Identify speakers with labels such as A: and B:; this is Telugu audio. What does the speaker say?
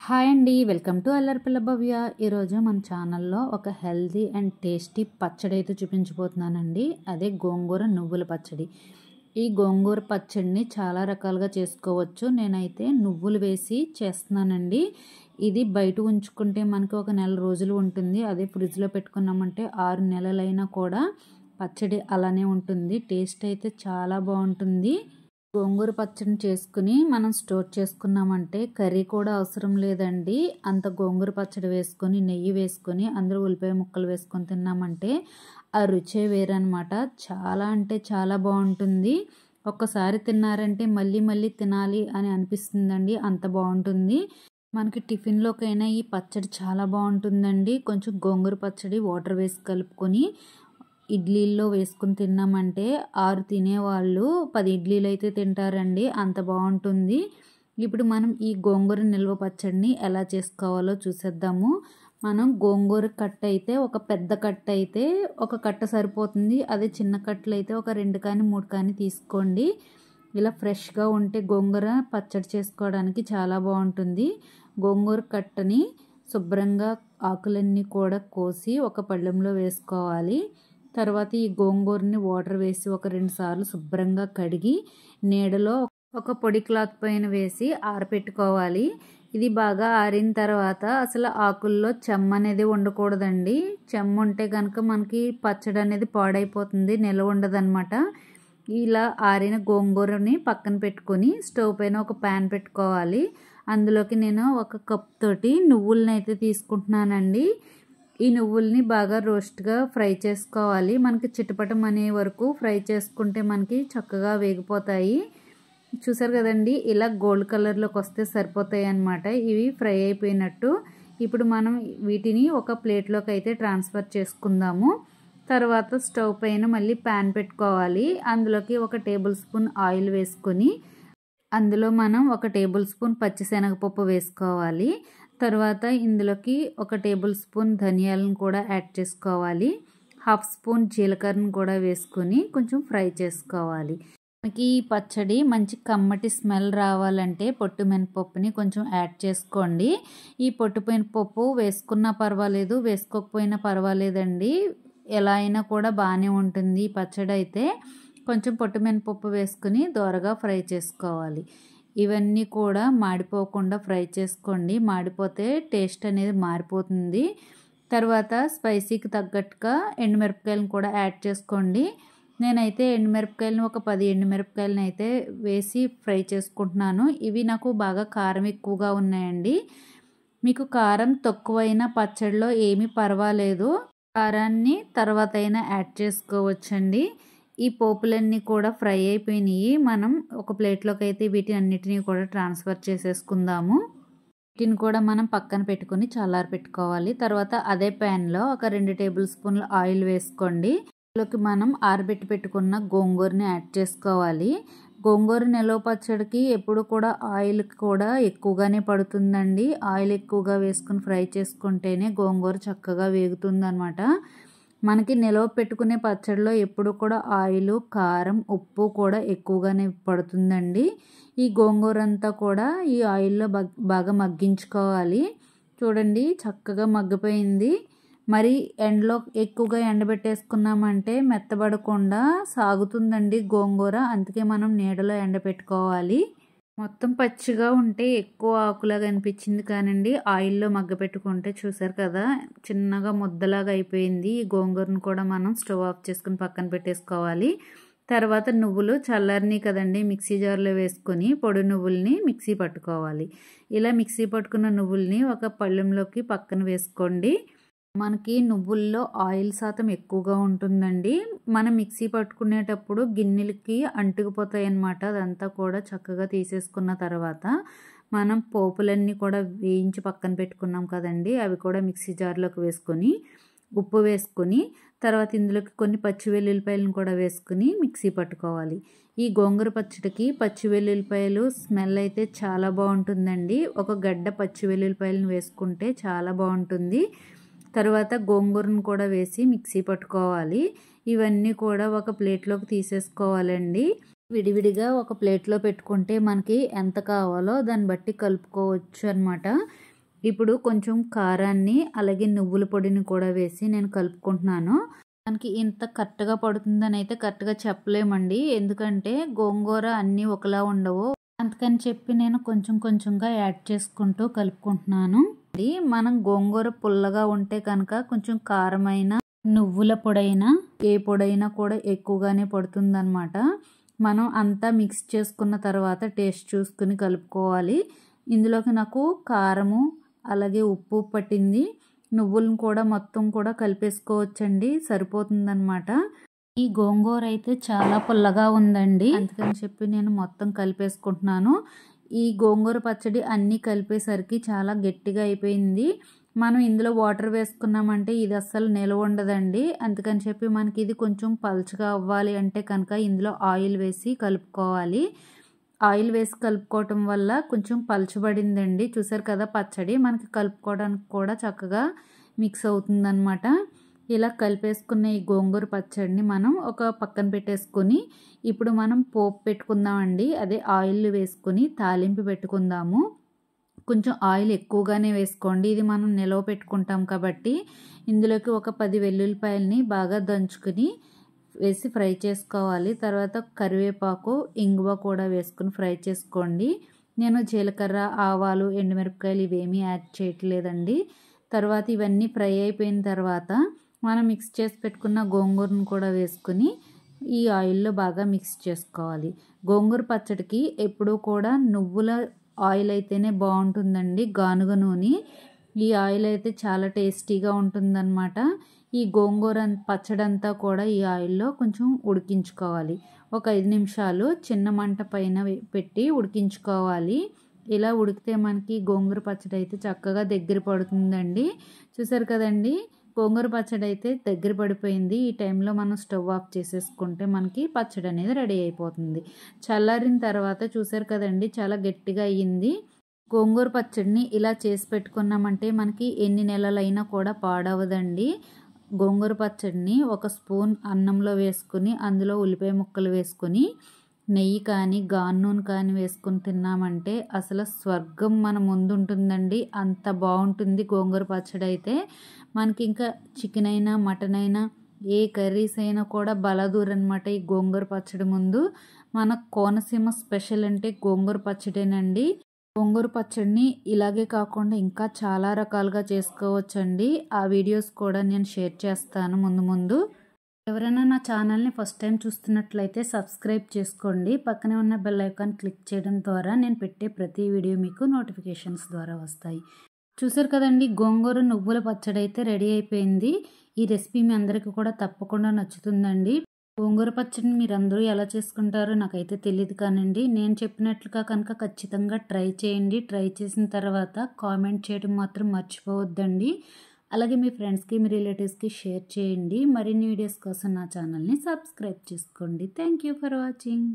A: హాయ్ అండి, వెల్కమ్ టు అల్లరిపిల్ల భవ్య. ఈరోజు మన ఛానల్లో ఒక హెల్తీ అండ్ టేస్టీ పచ్చడి అయితే చూపించబోతున్నానండి. అదే గోంగూర నువ్వుల పచ్చడి. ఈ గోంగూర పచ్చడిని చాలా రకాలుగా చేసుకోవచ్చు. నేనైతే నువ్వులు వేసి చేస్తున్నానండి. ఇది బయట ఉంచుకుంటే మనకి ఒక నెల రోజులు ఉంటుంది. అదే ఫ్రిడ్జ్లో పెట్టుకున్నామంటే 6 నెలలైనా కూడా పచ్చడి అలానే ఉంటుంది. టేస్ట్ అయితే చాలా బాగుంటుంది. గోంగూర పచ్చడిని చేసుకుని మనం స్టోర్ చేసుకున్నామంటే కర్రీ కూడా అవసరం లేదండి. అంత గోంగూర పచ్చడి వేసుకొని నెయ్యి వేసుకొని అందులో ఉల్లిపాయ ముక్కలు వేసుకొని తిన్నామంటే ఆ రుచే వేరనమాట. చాలా అంటే చాలా బాగుంటుంది. ఒక్కసారి తిన్నారంటే మళ్ళీ మళ్ళీ తినాలి అని అనిపిస్తుందండి, అంత బాగుంటుంది. మనకి టిఫిన్లోకైనా ఈ పచ్చడి చాలా బాగుంటుందండి. కొంచెం గోంగూర పచ్చడి వాటర్ వేసి కలుపుకొని ఇడ్లీల్లో వేసుకుని తిన్నామంటే 6 తినేవాళ్ళు 10 ఇడ్లీలు అయితే తింటారండి, అంత బాగుంటుంది. ఇప్పుడు మనం ఈ గోంగూర నిల్వ పచ్చడిని ఎలా చేసుకోవాలో చూసేద్దాము. మనం గోంగూర కట్ట అయితే ఒక పెద్ద కట్ట అయితే ఒక కట్ట సరిపోతుంది. అదే చిన్న కట్టలు అయితే ఒక 2 కానీ 3 కానీ తీసుకోండి. ఇలా ఫ్రెష్గా ఉంటే గోంగూర పచ్చడి చేసుకోవడానికి చాలా బాగుంటుంది. గోంగూర కట్టని శుభ్రంగా ఆకులన్నీ కూడా కోసి ఒక పళ్ళెంలో వేసుకోవాలి. తర్వాత ఈ గోంగూరని వాటర్ వేసి ఒక 2 సార్లు శుభ్రంగా కడిగి నీడలో ఒక పొడి క్లాత్ పైన వేసి ఆరబెట్టుకోవాలి. ఇది బాగా ఆరిన తర్వాత అసలు ఆకుల్లో చెమ్మ అనేది ఉండకూడదండి. చెమ్మ ఉంటే కనుక మనకి పచ్చడి అనేది పాడైపోతుంది, నిల్వ ఉండదన్నమాట. ఇలా ఆరిన గోంగూరని పక్కన పెట్టుకొని స్టవ్ పైన ఒక ప్యాన్ పెట్టుకోవాలి. అందులోకి నేను ఒక కప్ తోటి నువ్వులని అయితే తీసుకుంటున్నానండి. ఈ నువ్వుల్ని బాగా రోస్ట్గా ఫ్రై చేసుకోవాలి. మనకి చిటపటం అనే వరకు ఫ్రై చేసుకుంటే మనకి చక్కగా వేగిపోతాయి. చూసారు కదండి, ఇలా గోల్డ్ కలర్లోకి వస్తే సరిపోతాయి అన్నమాట. ఇవి ఫ్రై అయిపోయినట్టు. ఇప్పుడు మనం వీటిని ఒక ప్లేట్లోకి అయితే ట్రాన్స్ఫర్ చేసుకుందాము. తర్వాత స్టవ్ పైన మళ్ళీ ప్యాన్ పెట్టుకోవాలి. అందులోకి 1 టేబుల్ స్పూన్ ఆయిల్ వేసుకొని అందులో మనం 1 టేబుల్ స్పూన్ పచ్చిశనగపప్పు వేసుకోవాలి. తర్వాత ఇందులోకి 1 టేబుల్ స్పూన్ ధనియాలను కూడా యాడ్ చేసుకోవాలి. 1/2 స్పూన్ జీలకర్రను కూడా వేసుకొని కొంచెం ఫ్రై చేసుకోవాలి. మనకి ఈ పచ్చడి మంచి కమ్మటి స్మెల్ రావాలంటే పొట్టు మినపప్పుని కొంచెం యాడ్ చేసుకోండి. ఈ పొట్టు మినపప్పు వేసుకున్నా పర్వాలేదు, వేసుకోకపోయినా పర్వాలేదండి. ఎలా అయినా కూడా బాగానే ఉంటుంది. ఈ పచ్చడి అయితే కొంచెం పొట్టు మినపప్పు వేసుకుని దోరగా ఫ్రై చేసుకోవాలి. ఇవన్నీ కూడా మాడిపోకుండా ఫ్రై చేసుకోండి. మాడిపోతే టేస్ట్ అనేది మారిపోతుంది. తర్వాత స్పైసీకి తగ్గట్టుగా ఎండుమిరపకాయలను కూడా యాడ్ చేసుకోండి. నేనైతే ఎండుమిరపకాయలను ఒక 10 ఎండుమిరపకాయలను అయితే వేసి ఫ్రై చేసుకుంటున్నాను. ఇవి నాకు బాగా కారం ఎక్కువగా ఉన్నాయండి. మీకు కారం తక్కువైనా పచ్చడిలో ఏమీ పర్వాలేదు, కారాన్ని తర్వాత అయినా యాడ్ చేసుకోవచ్చండి. ఈ పోపులన్నీ కూడా ఫ్రై అయిపోయినాయి. మనం ఒక ప్లేట్లోకి అయితే వీటి అన్నిటినీ కూడా ట్రాన్స్ఫర్ చేసేసుకుందాము. వీటిని కూడా మనం పక్కన పెట్టుకుని చల్లారి పెట్టుకోవాలి. తర్వాత అదే ప్యాన్లో ఒక 2 టేబుల్ స్పూన్ల ఆయిల్ వేసుకోండి. అందులోకి మనం ఆరబెట్టి పెట్టుకున్న గోంగూరని యాడ్ చేసుకోవాలి. గోంగూర నిల్వ పచ్చడికి ఎప్పుడు కూడా ఆయిల్ కూడా ఎక్కువగానే పడుతుందండి. ఆయిల్ ఎక్కువగా వేసుకుని ఫ్రై చేసుకుంటేనే గోంగూర చక్కగా వేగుతుంది అనమాట. మనకి నిల్వ పెట్టుకునే పచ్చడిలో ఎప్పుడు కూడా ఆయిల్, కారం, ఉప్పు కూడా ఎక్కువగానే పడుతుందండి. ఈ గోంగూర అంతా కూడా ఈ ఆయిల్లో బాగా మగ్గించుకోవాలి. చూడండి, చక్కగా మగ్గిపోయింది. మరి ఎండలో ఎక్కువగా ఎండబెట్టేసుకున్నామంటే మెత్తబడకుండా సాగుతుందండి గోంగూర. అందుకే మనం నీడలో ఎండబెట్టుకోవాలి. మొత్తం పచ్చిగా ఉంటే ఎక్కువ ఆకులాగా అనిపించింది కానండి, ఆయిల్లో మగ్గపెట్టుకుంటే చూసారు కదా చిన్నగా ముద్దలాగా అయిపోయింది. ఈ గోంగూరను కూడా మనం స్టవ్ ఆఫ్ చేసుకుని పక్కన పెట్టేసుకోవాలి. తర్వాత నువ్వులు చల్లారిని కదండి, మిక్సీ జార్లో వేసుకొని పొడి నువ్వుల్ని మిక్సీ పట్టుకోవాలి. ఇలా మిక్సీ పట్టుకున్న నువ్వుల్ని ఒక పళ్ళెంలోకి పక్కన వేసుకోండి. మనకి నువ్వుల్లో ఆయిల్ శాతం ఎక్కువగా ఉంటుందండి. మనం మిక్సీ పట్టుకునేటప్పుడు గిన్నెలకి అంటుకుపోతాయి అన్నమాట. అదంతా కూడా చక్కగా తీసేసుకున్న తర్వాత మనం పోపులన్నీ కూడా వేయించి పక్కన పెట్టుకున్నాం కదండి, అవి కూడా మిక్సీ జార్లోకి వేసుకొని ఉప్పు వేసుకొని తర్వాత ఇందులోకి కొన్ని పచ్చి వెల్లుల్లిపాయలను కూడా వేసుకుని మిక్సీ పట్టుకోవాలి. ఈ గోంగూర పచ్చడికి పచ్చి వెల్లుల్లిపాయలు స్మెల్ అయితే చాలా బాగుంటుందండి. ఒక గడ్డ పచ్చి వెల్లుల్లిపాయలను వేసుకుంటే చాలా బాగుంటుంది. తర్వాత గోంగూరను కూడా వేసి మిక్సీ పట్టుకోవాలి. ఇవన్నీ కూడా ఒక ప్లేట్లోకి తీసేసుకోవాలండి. విడివిడిగా ఒక ప్లేట్లో పెట్టుకుంటే మనకి ఎంత కావాలో దాన్ని బట్టి కలుపుకోవచ్చు అన్నమాట. ఇప్పుడు కొంచెం కారాన్ని అలాగే నువ్వుల పొడిని కూడా వేసి నేను కలుపుకుంటున్నాను. మనకి ఇంత కరెక్ట్‌గా పడుతుందని అయితే కరెక్ట్‌గా చెప్పలేమండి. ఎందుకంటే గోంగూర అన్నీ ఒకలా ఉండవు. అందుకని చెప్పి నేను కొంచెం కొంచెంగా యాడ్ చేసుకుంటూ కలుపుకుంటున్నాను. మనం గోంగూర పుల్లగా ఉంటే కనుక కొంచెం కారమైన నువ్వుల పొడైనా ఏ పొడైనా కూడా ఎక్కువగానే పడుతుందన్నమాట. మనం అంతా మిక్స్ చేసుకున్న తర్వాత టేస్ట్ చూసుకుని కలుపుకోవాలి. ఇందులోకి నాకు కారము అలాగే ఉప్పు పట్టింది. నువ్వులను కూడా మొత్తం కూడా కలిపేసుకోవచ్చండి, సరిపోతుందన్నమాట. ఈ గోంగూర అయితే చాలా పుల్లగా ఉందండి, అందుకని చెప్పి నేను మొత్తం కలిపేసుకుంటున్నాను. ఈ గోంగూర పచ్చడి అన్నీ కలిపేసరికి చాలా గట్టిగా అయిపోయింది. మనం ఇందులో వాటర్ వేసుకున్నామంటే ఇది అస్సలు నిలవ ఉండదండి. అందుకని చెప్పి మనకి ఇది కొంచెం పలుచగా అవ్వాలి అంటే కనుక ఇందులో ఆయిల్ వేసి కలుపుకోవాలి. ఆయిల్ వేసి కలుపుకోవటం వల్ల కొంచెం పలుచబడిందండి. చూసారు కదా, పచ్చడి మనకి కలుపుకోవడానికి కూడా చక్కగా మిక్స్ అవుతుందన్నమాట. ఇలా కలిపేసుకున్న ఈ గోంగూర పచ్చడిని మనం ఒక పక్కన పెట్టేసుకొని ఇప్పుడు మనం పోపు పెట్టుకుందామండి. అదే ఆయిల్ వేసుకొని తాలింపు పెట్టుకుందాము. కొంచెం ఆయిల్ ఎక్కువగానే వేసుకోండి, ఇది మనం నిలవ పెట్టుకుంటాం కాబట్టి. ఇందులోకి ఒక 10 వెల్లుల్లిపాయలని బాగా దంచుకుని వేసి ఫ్రై చేసుకోవాలి. తర్వాత కరివేపాకు ఇంగువ కూడా వేసుకుని ఫ్రై చేసుకోండి. నేను జీలకర్ర ఆవాలు ఎండుమిరపకాయలు ఇవేమీ యాడ్ చేయట్లేదండి. తర్వాత ఇవన్నీ ఫ్రై అయిపోయిన తర్వాత మనం మిక్స్ చేసి పెట్టుకున్న గోంగూరను కూడా వేసుకుని ఈ ఆయిల్లో బాగా మిక్స్ చేసుకోవాలి. గోంగూర పచ్చడికి ఎప్పుడూ కూడా నువ్వుల ఆయిల్ అయితేనే బాగుంటుందండి, గానుగ నూనె. ఈ ఆయిల్ అయితే చాలా టేస్టీగా ఉంటుందన్నమాట. ఈ గోంగూర పచ్చడి అంతా కూడా ఈ ఆయిల్లో కొంచెం ఉడికించుకోవాలి. ఒక 5 నిమిషాలు చిన్న మంట పైన పెట్టి ఉడికించుకోవాలి. ఇలా ఉడికితే మనకి గోంగూర పచ్చడి అయితే చక్కగా దగ్గర పడుతుందండి. చూసారు కదండి, గోంగూర పచ్చడి అయితే దగ్గర పడిపోయింది. ఈ టైంలో మనం స్టవ్ ఆఫ్ చేసేసుకుంటే మనకి పచ్చడి అనేది రెడీ అయిపోతుంది. చల్లారిన తర్వాత చూసారు కదండి, చాలా గట్టిగా అయ్యింది. గోంగూర పచ్చడిని ఇలా చేసి పెట్టుకున్నామంటే మనకి ఎన్ని నెలలైనా కూడా పాడవదండి. గోంగూర పచ్చడిని ఒక స్పూన్ అన్నంలో వేసుకుని అందులో ఉల్లిపాయ ముక్కలు వేసుకొని నెయ్యి కానీ గాను నూనె కానీ వేసుకుని తిన్నామంటే అసలు స్వర్గం మన ముందు ఉంటుందండి. అంత బాగుంటుంది గోంగూర పచ్చడి అయితే. మనకి ఇంకా చికెన్ అయినా మటన్ అయినా ఏ కర్రీస్ అయినా కూడా బలదూరనమాట ఈ గోంగూర పచ్చడి ముందు. మన కోనసీమ స్పెషల్ అంటే గోంగూర పచ్చడేనండి. గోంగూర పచ్చడిని ఇలాగే కాకుండా ఇంకా చాలా రకాలుగా చేసుకోవచ్చండి. ఆ వీడియోస్ కూడా నేను షేర్ చేస్తాను ముందు ముందు. ఎవరైనా నా ఛానల్ని ఫస్ట్ టైం చూస్తున్నట్లయితే సబ్స్క్రైబ్ చేసుకోండి. పక్కనే ఉన్న బెల్ ఐకాన్ క్లిక్ చేయడం ద్వారా నేను పెట్టే ప్రతి వీడియో మీకు నోటిఫికేషన్స్ ద్వారా వస్తాయి. చూసారు కదండి, గోంగూర నువ్వుల పచ్చడి అయితే రెడీ అయిపోయింది. ఈ రెసిపీ మీ అందరికీ కూడా తప్పకుండా నచ్చుతుందండి. గోంగూర పచ్చడిని మీరందరూ ఎలా చేసుకుంటారో నాకైతే తెలియదు కానండి, నేను చెప్పినట్లుగా కనుక ఖచ్చితంగా ట్రై చేయండి. ట్రై చేసిన తర్వాత కామెంట్ చేయడం మాత్రం మర్చిపోవద్దండి. అలాగే మీ ఫ్రెండ్స్కి మీ రిలేటివ్స్కి షేర్ చేయండి. మరిన్ని వీడియోస్ కోసం నా ఛానల్ని సబ్స్క్రైబ్ చేసుకోండి. Thank you for watching.